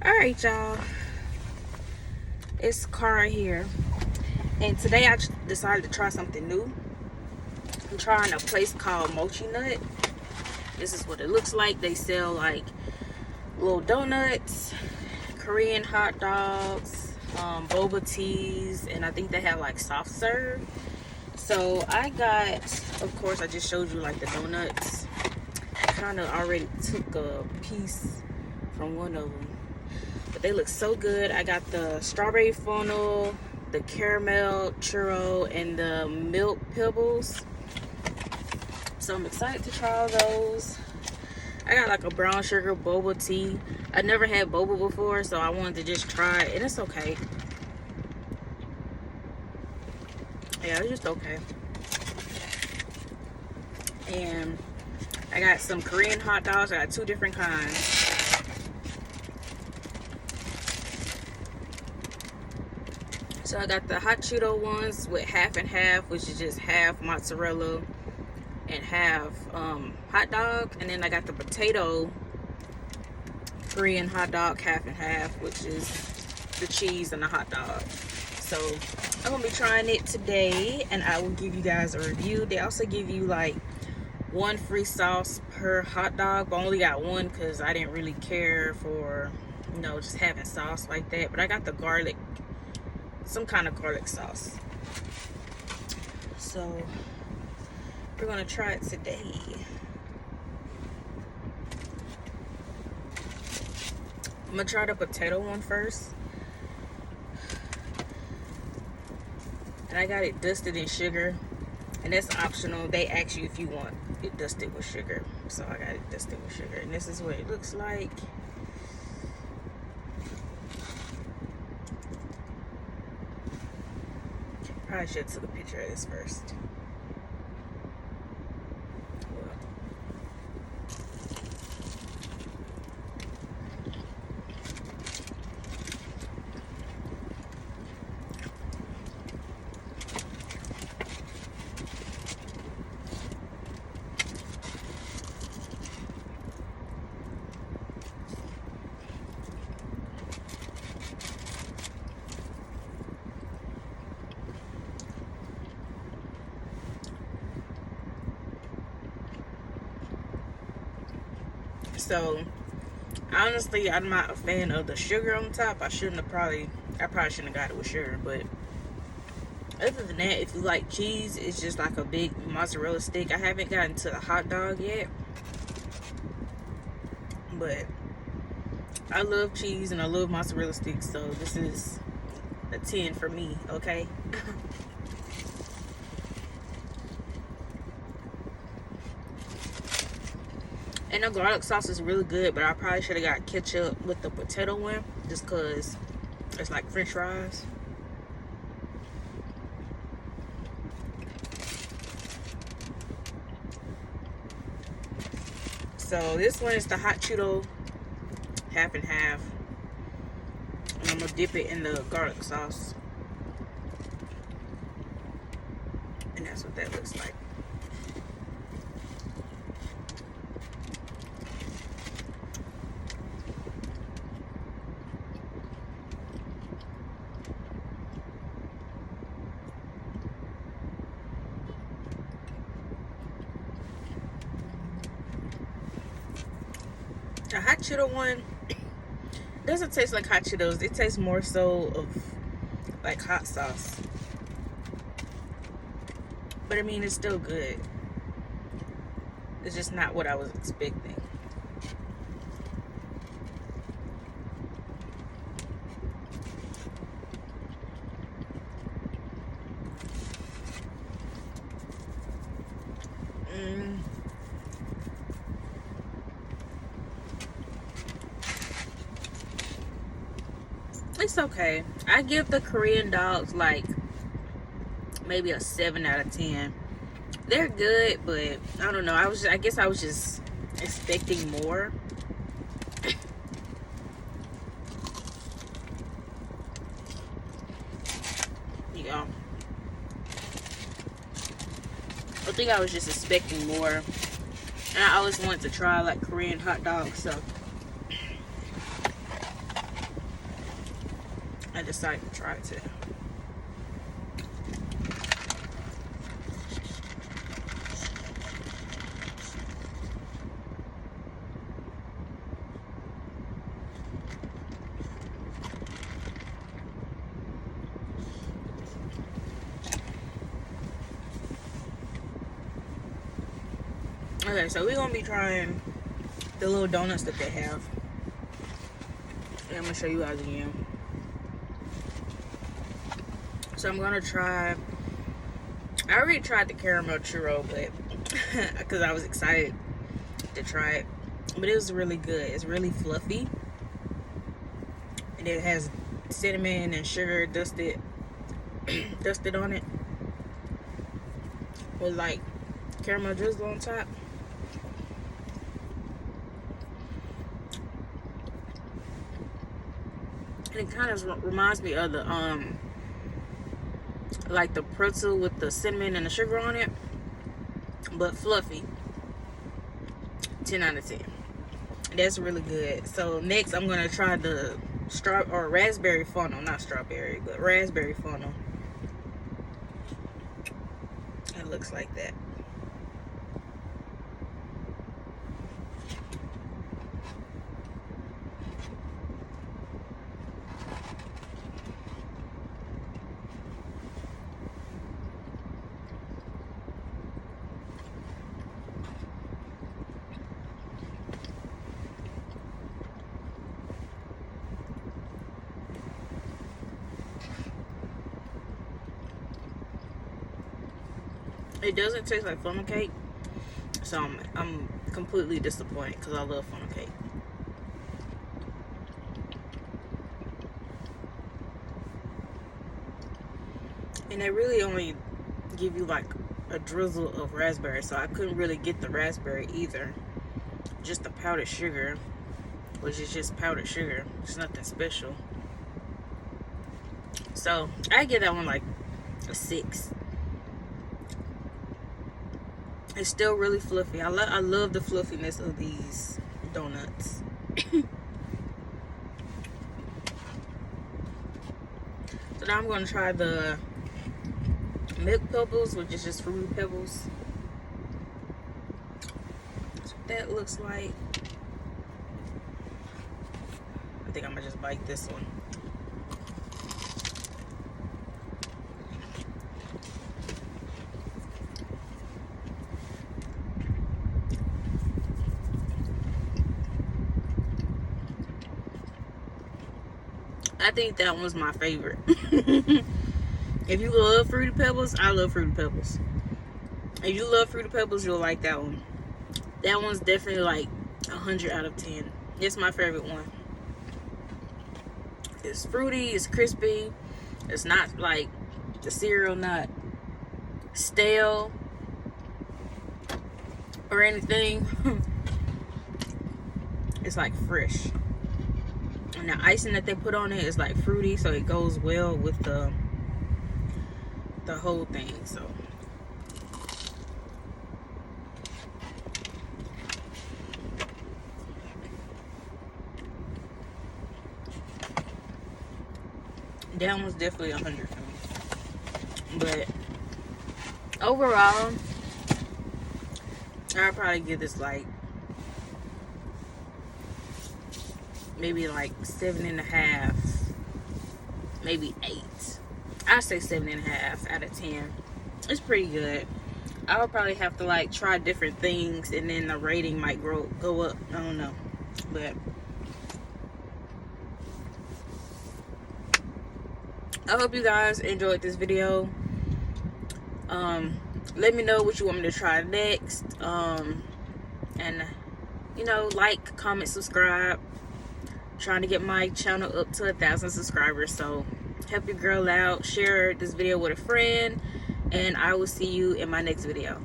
Alright, y'all. It's Cara here. And today I decided to try something new. I'm trying a place called Mochinut. This is what it looks like. They sell like little donuts, Korean hot dogs, boba teas, and I think they have like soft serve. So I got, of course, I just showed you like the donuts. I kind of already took a piece from one of them. But they look so good. I got the strawberry funnel, the caramel churro, and the milk pebbles. So I'm excited to try all those. I got like a brown sugar boba tea. I never had boba before, so I wanted to just try it, and it's okay. Yeah, it's just okay. And I got some Korean hot dogs. I got two different kinds. So I got the hot Cheeto ones with half and half, which is just half mozzarella and half hot dog. And then I got the potato Korean hot dog half and half, which is the cheese and the hot dog. So I'm gonna be trying it today, and I will give you guys a review. They also give you like one free sauce per hot dog, but I only got one because I didn't really care for, you know, just having sauce like that. But I got the garlic, some kind of garlic sauce. So we're gonna try it today. I'm gonna try the potato one first. And I got it dusted in sugar, and that's optional. They ask you if you want it dusted with sugar, so I got it dusted with sugar. And this is what it looks like. Probably should have took a picture of this first. So honestly, I'm not a fan of the sugar on top. I probably shouldn't have got it with sugar. But other than that, if you like cheese, it's just like a big mozzarella stick. I haven't gotten to the hot dog yet, but I love cheese and I love mozzarella sticks, so this is a 10 for me, okay? And the garlic sauce is really good, but I probably should have got ketchup with the potato one, just because it's like french fries. So this one is the hot Cheeto half and half. And I'm gonna dip it in the garlic sauce. And that's what that looks like. The hot Cheeto one doesn't taste like hot Cheetos. It tastes more so of like hot sauce. But I mean, it's still good. It's just not what I was expecting. It's okay. I give the Korean dogs like maybe a 7 out of 10. They're good, but I don't know. I guess I was just expecting more. Yeah. I think I was just expecting more. And I always wanted to try like Korean hot dogs, so I decided to try it today. Okay, so we're gonna be trying the little donuts that they have. And I'm gonna show you guys again. So I'm gonna try. I already tried the caramel churro, but because I was excited to try it, but it was really good. It's really fluffy, and it has cinnamon and sugar dusted on it with like caramel drizzle on top. And it kind of reminds me of the like the pretzel with the cinnamon and the sugar on it, but fluffy. 10 out of 10. That's really good. So next I'm gonna try the raspberry funnel, not strawberry, but raspberry funnel. It looks like that. It doesn't taste like funnel cake, so I'm completely disappointed because I love funnel cake. And they really only give you like a drizzle of raspberry, so I couldn't really get the raspberry either. Just the powdered sugar, which is just powdered sugar. It's nothing special. So I give that one like a 6. It's still really fluffy. I love the fluffiness of these donuts. So now I'm going to try the milk pebbles, which is just Fruity Pebbles. That's what that looks like. I think I'm going to just bite this one. I think that one's my favorite. If you love Fruity Pebbles, I love Fruity Pebbles. If you love Fruity Pebbles, you'll like that one. That one's definitely like 100 out of 10. It's my favorite one. It's fruity, it's crispy. It's not like the cereal, not stale or anything. It's like fresh. And the icing that they put on it is like fruity, so it goes well with the whole thing. So that one's definitely 100 for me. But overall, I'd probably give this like maybe like 7.5, maybe 8. I'd say 7.5 out of 10. It's pretty good. I would probably have to like try different things, and then the rating might go up. I don't know, but I hope you guys enjoyed this video. Let me know what you want me to try next. And you know, like, comment, subscribe. Trying to get my channel up to 1,000 subscribers, so help your girl out. Share this video with a friend, and I will see you in my next video.